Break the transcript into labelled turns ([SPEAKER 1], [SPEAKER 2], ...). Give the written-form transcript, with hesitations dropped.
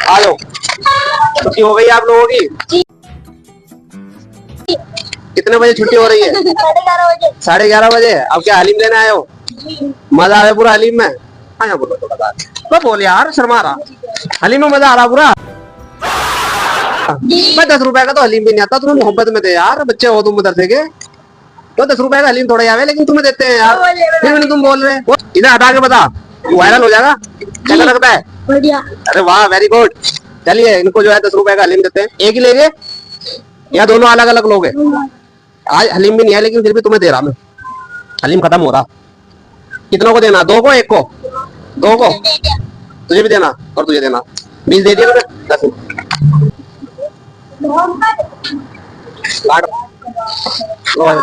[SPEAKER 1] आ लो, छुट्टी हो गई आप लोगों की? कितने बजे छुट्टी हो रही है?
[SPEAKER 2] 11:30 बजे।
[SPEAKER 1] 11:30 बजे। अब क्या हलीम लेने आए हो? मजा आया पूरा हलीम में? हाँ यहाँ बोलो तो बता। तो बोल यार, शर्मा रहा। हलीम में मजा आ रहा पूरा? मैं 10 रुपए का तो हलीम भी नहीं आता, तुम्हें मोहब्बत में दे यार, बच्चे हो तुम उधर से के। तो 10 रुपए का हलीम थोड़ा ही आवे, लेकिन तुम्हें देते हैं यार, फिर भी नहीं तुम बोल रहे। इधर हटा के बता, वायरल हो जाएगा। कैसा लगता है?
[SPEAKER 2] बढ़िया।
[SPEAKER 1] अरे वाह, वेरी गुड। चलिए, इनको जो है 10 रुपए का हलीम देते हैं। एक ही लेंगे या दोनों अलग अलग लोगे? आज हलीम भी नहीं है, लेकिन फिर भी तुम्हें दे रहा मैं। हलीम खत्म हो रहा। कितनों को देना? दो को, एक को? दो को। तुझे भी देना और तुझे देना। 20 दे दिया तुमने। 10 काट लो भाई।